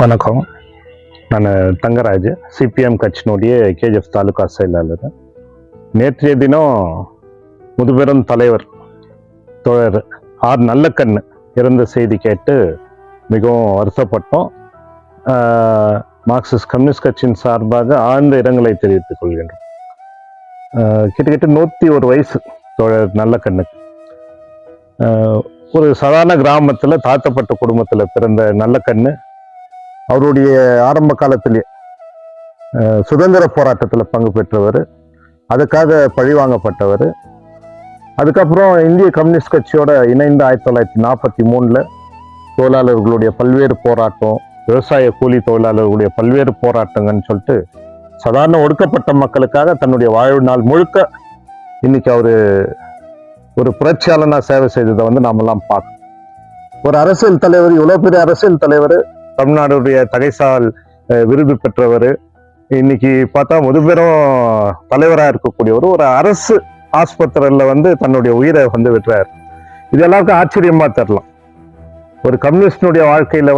வணக்கம். நான் தங்கராஜ், சிபிஎம் கட்சியினுடைய கேஜிஎஃப் தாலுகா செயலாளர். நேற்றைய தினம் முதுபெரும் தலைவர் தோழர் ஆர் நல்லக்கண்ணு இறந்த செய்தி கேட்டு மிகவும் வருத்தப்பட்டோம். மார்க்சிஸ்ட் கம்யூனிஸ்ட் கட்சியின் சார்பாக ஆழ்ந்த இரங்கலை தெரிவித்துக் கொள்கின்றோம். கிட்டத்தட்ட 101 வயசு தோழர் நல்லக்கண்ணுக்கு. ஒரு சாதாரண கிராமத்தில் தாழ்த்தப்பட்ட குடும்பத்தில் பிறந்த நல்லக்கண்ணு அவருடைய ஆரம்ப காலத்திலே சுதந்திர போராட்டத்தில் பங்கு பெற்றவர், அதுக்காக பழிவாங்கப்பட்டவர். அதுக்கப்புறம் இந்திய கம்யூனிஸ்ட் கட்சியோட இணைந்து 1943 தொழிலாளர்களுடைய பல்வேறு போராட்டம், விவசாய கூலி தொழிலாளர்களுடைய பல்வேறு போராட்டங்கள்னு சொல்லிட்டு சாதாரண ஒடுக்கப்பட்ட மக்களுக்காக தன்னுடைய வாழ்நாள் முழுக்க இன்னைக்கு அவரு ஒரு புரட்சியாளனா சேவை செய்ததை நாமெல்லாம் பார்க்கணும். ஒரு அரசியல் தலைவர், இவ்வளவு பெரிய அரசியல் தலைவர், தமிழ்நாடுடைய தகைசால் விருது பெற்றவர், இன்னைக்கு பார்த்தா முதுபெரும் தலைவராக இருக்கக்கூடியவர் ஒரு அரசு ஆஸ்பத்திரியில தன்னுடைய உயிரை விட்டுறாரு. இது எல்லாருக்கும் ஆச்சரியமா தரலாம். ஒரு கம்யூனிஸ்டினுடைய வாழ்க்கையில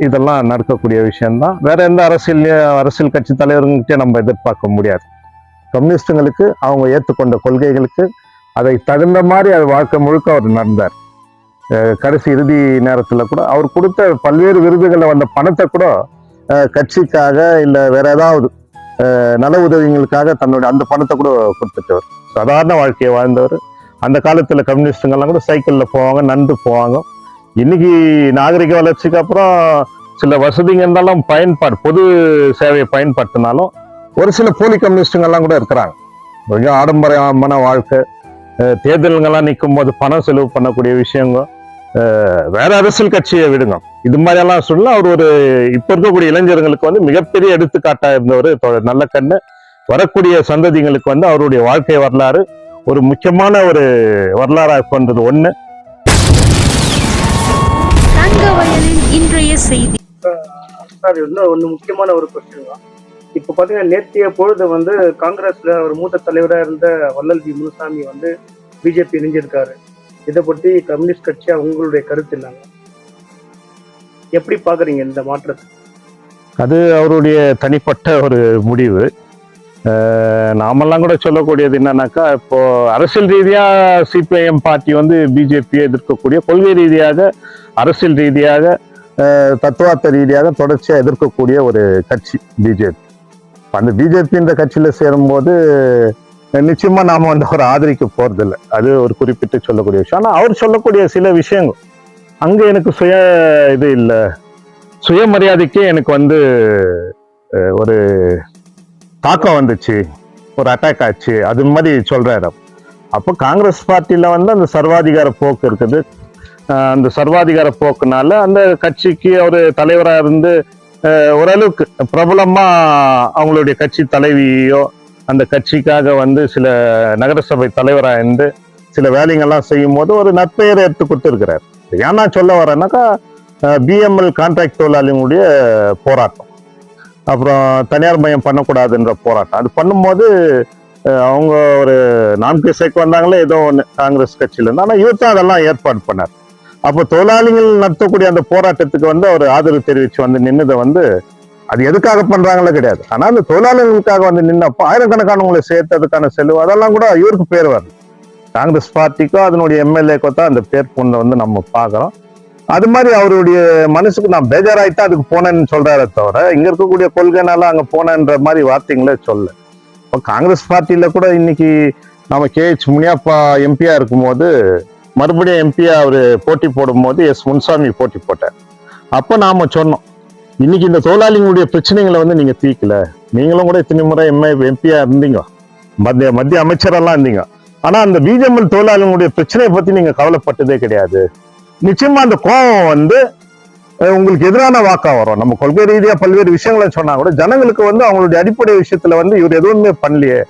இதெல்லாம் நடக்கக்கூடிய விஷயம்தான். வேற எந்த அரசியல் கட்சி தலைவர்கிட்ட நம்ம எதிர்பார்க்க முடியாது. கம்யூனிஸ்டுங்களுக்கு அவங்க ஏற்றுக்கொண்ட கொள்கைகளுக்கு அதை தகுந்த மாதிரி அது வாழ்க்கை முழுக்க அவர் நடந்தார். கடைசி இறுதி நேரத்துல கூட அவர் கொடுத்த பல்வேறு விருதுகளை வந்த பணத்தை கூட கட்சிக்காக இல்ல வேற ஏதாவது நல உதவிகளுக்காக தன்னுடைய அந்த பணத்தை கூட கொடுத்துட்டவர். சாதாரண வாழ்க்கையை வாழ்ந்தவர். அந்த காலத்துல கம்யூனிஸ்டுங்கெல்லாம் கூட சைக்கிள்ல போவாங்க, நடந்து போவாங்க. இன்னைக்கு நாகரிக வளர்ச்சிக்கு அப்புறம் சில வசதிங்க இருந்தாலும் பயன்பாடு, பொது சேவையை பயன்படுத்தினாலும் ஒரு சில போலி கம்யூனிஸ்டுங்கெல்லாம் கூட இருக்கிறாங்க. கொஞ்சம் ஆடம்பரமான வாழ்க்கை, தேர்தல்கள்லாம் நிற்கும் போது பணம் செலவு பண்ணக்கூடிய விஷயங்க, வேற அரசியல் கட்சியை விடுங்க. இது மாதிரி எல்லாம் சொல்லலாம். அவர் ஒரு இப்ப இருக்கக்கூடிய இளைஞர்களுக்கு மிகப்பெரிய எடுத்துக்காட்டா இருந்தவர் நல்லக்கண்ணு. வரக்கூடிய சந்ததிகளுக்கு அவருடைய வாழ்க்கை வரலாறு ஒரு முக்கியமான ஒரு வரலாறா கொண்டது ஒண்ணு. இன்றைய செய்தி சார், ஒண்ணு முக்கியமான ஒரு கொஸ்டின் தான். இப்ப பாத்தீங்கன்னா நேற்றைய பொழுது காங்கிரஸ்ல ஒரு மூத்த தலைவராக இருந்த வள்ளல் வி முனுசாமி பிஜேபி இணைஞ்சிருக்காரு. இதை பற்றி கம்யூனிஸ்ட் கட்சியா உங்களுடைய கருத்து என்னங்க? எப்படி பாக்குறீங்க இந்த மாற்றத்தை? அது அவருடைய தனிப்பட்ட ஒரு முடிவு. நாமெல்லாம் கூட சொல்லக்கூடியது என்னன்னாக்கா, இப்போ அரசியல் ரீதியா சிபிஐஎம் பார்ட்டி பிஜேபியை எதிர்க்கக்கூடிய, கொள்கை ரீதியாக அரசியல் ரீதியாக தத்துவார்த்த ரீதியாக தொடர்ச்சியா எதிர்க்கக்கூடிய ஒரு கட்சி பிஜேபி. அந்த பிஜேபி இந்த கட்சியில சேரும்போது நிச்சயமா நாம ஒரு ஆதரிக்க போறதில்லை. அது ஒரு குறிப்பிட்டு சொல்லக்கூடிய விஷயம். ஆனா அவர் சொல்லக்கூடிய சில விஷயங்கள் அங்க எனக்கு இது இல்லை, சுயமரியாதைக்கே எனக்கு ஒரு தாக்கம் வந்துச்சு, ஒரு அட்டாக் ஆச்சு, அது மாதிரி சொல்றாரு. அப்போ காங்கிரஸ் பார்ட்டியில அந்த சர்வாதிகார போக்கு இருக்குது. அந்த சர்வாதிகார போக்குனால அந்த கட்சிக்கு அவர் தலைவராக இருந்து ஓரளவுக்கு பிரபலமா அவங்களுடைய கட்சி தலைவியோ அந்த கட்சிக்காக சில நகரசபை தலைவராக இருந்து சில வேலைங்கள்லாம் செய்யும் போது ஒரு நற்பெயரை எடுத்து கொடுத்துருக்கிறார். ஏன்னா சொல்ல வரேன்னாக்கா, பிஎம்எல் கான்ட்ராக்ட் தொழிலாளிகளுடைய போராட்டம், அப்புறம் தனியார் மயம் பண்ணக்கூடாதுன்ற போராட்டம், அது பண்ணும்போது அவங்க ஒரு 4 சேர்க்கு வந்தாங்களே ஏதோ ஒன்று காங்கிரஸ் கட்சியில இருந்து. ஆனால் இவர் தான் அதெல்லாம் ஏற்பாடு பண்ணார். அப்போ தொழிலாளிகள் நடத்தக்கூடிய அந்த போராட்டத்துக்கு அவர் ஆதரவு தெரிவிச்சு நின்னதை அது எதுக்காக பண்றாங்களோ கிடையாது. ஆனா அந்த தொழிலாளர்களுக்காக நின்னப்போ ஆயிரக்கணக்கானவங்களை சேர்த்ததுக்கான செலவு அதெல்லாம் கூட இவருக்கு பேர் வரல. காங்கிரஸ் பார்ட்டிக்கோ அதனுடைய எம்எல்ஏக்கோ தான் அந்த பேர் பொண்ணை நம்ம பாக்குறோம். அது மாதிரி அவருடைய மனசுக்கு நான் பேஜாராயிட்டா அதுக்கு போனேன்னு சொல்றாரே தவிர, இங்க இருக்கக்கூடிய கொள்கைனால அங்க போனேன்ற மாதிரி வார்த்தைங்களே சொல்ல. இப்போ காங்கிரஸ் பார்ட்டியில கூட இன்னைக்கு நம்ம KH முனியப்பா எம்பியா இருக்கும்போது மறுபடியும் எம்பியா அவரு போட்டி போடும் போது எஸ் முனுசாமி போட்டி போட்டார். அப்போ நாம சொன்னோம், இன்னைக்கு இந்த தொழிலாளிகளுடைய பிரச்சனைகளை நீங்க தீர்க்கல. நீங்களும் கூட இத்தனை முறை எம்பியா இருந்தீங்க, மத்திய அமைச்சரெல்லாம் இருந்தீங்க. ஆனா அந்த பிஜேபி தொழிலாளிகளுடைய பிரச்சனையை பத்தி நீங்க கவலைப்பட்டதே கிடையாது. நிச்சயமா அந்த கோபம் உங்களுக்கு எதிரான வாக்கா வரும். நம்ம கொள்கை ரீதியா பல்வேறு விஷயங்களை சொன்னா கூட ஜனங்களுக்கு அவங்களுடைய அடிப்படை விஷயத்துல இவர் எதுவுமே பண்ணலையே.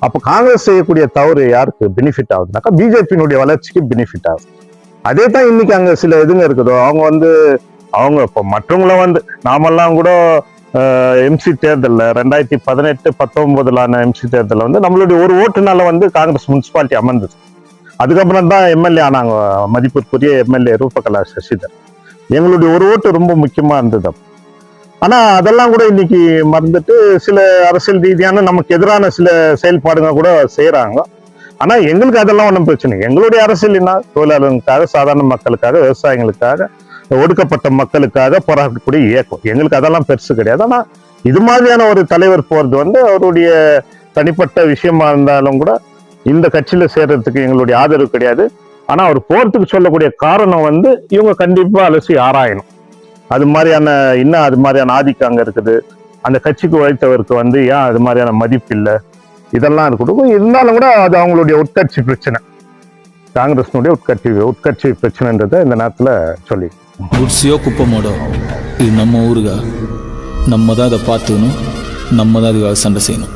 அப்ப காங்கிரஸ் செய்யக்கூடிய தவறு யாருக்கு பெனிஃபிட் ஆகுதுனாக்கா, பிஜேபியினுடைய வளர்ச்சிக்கு பெனிஃபிட் ஆகுது. அதே தான் இன்னைக்கு அங்க சில இதுங்க இருக்குதோ, அவங்க இப்போ மற்றவங்கள நாமெல்லாம் கூட எம்சி தேர்தலில் 2018-19 எம்சி தேர்தலில் நம்மளுடைய ஒரு ஓட்டுனால காங்கிரஸ் முனிசிபாலிட்டி அமர்ந்தது. அதுக்கப்புறம் தான் எம்எல்ஏ ஆனாங்க மதிப்பிற்குரிய எம்எல்ஏ ரூபகலா சசிதர். எங்களுடைய ஒரு ஓட்டு ரொம்ப முக்கியமா இருந்தது. ஆனா அதெல்லாம் கூட இன்னைக்கு மறந்துட்டு சில அரசியல் ரீதியான நமக்கு எதிரான சில செயல்பாடுங்க கூட செய்யறாங்க. ஆனா எங்களுக்கு அதெல்லாம் ஒன்றும் பிரச்சனை. எங்களுடைய அரசியல் என்ன, தொழிலாளர்களுக்காக, சாதாரண மக்களுக்காக, விவசாயிகளுக்காக, ஒடுக்கப்பட்ட மக்களுக்காக போராடக்கூடிய இயக்கம். எங்களுக்கு அதெல்லாம் பெருசு கிடையாது. ஆனா இது மாதிரியான ஒரு தலைவர் போறது அவருடைய தனிப்பட்ட விஷயமா இருந்தாலும் கூட இந்த கட்சியில சேர்றதுக்கு எங்களுடைய ஆதரவு கிடையாது. ஆனா அவர் போறதுக்கு சொல்லக்கூடிய காரணம் இவங்க கண்டிப்பா அலசி ஆராயணும். அது மாதிரியான இன்னும் அது மாதிரியான ஆதிக்கம் அங்க இருக்குது. அந்த கட்சிக்கு உழைத்தவருக்கு ஏன் அது மாதிரியான மதிப்பு இல்லை, இதெல்லாம் இருக்கட்டும். இருந்தாலும் கூட அது அவங்களுடைய உட்கட்சி பிரச்சனை, காங்கிரஸ்னுடைய உட்கட்சி பிரச்சனைன்றதை இந்த நேரத்துல சொல்லி குட்ஸையோ குப்பமோடோ இது நம்ம ஊருகா, நம்ம தான் அதை பார்த்துக்கணும், நம்ம தான் அதுக்காக சண்டை செய்யணும்.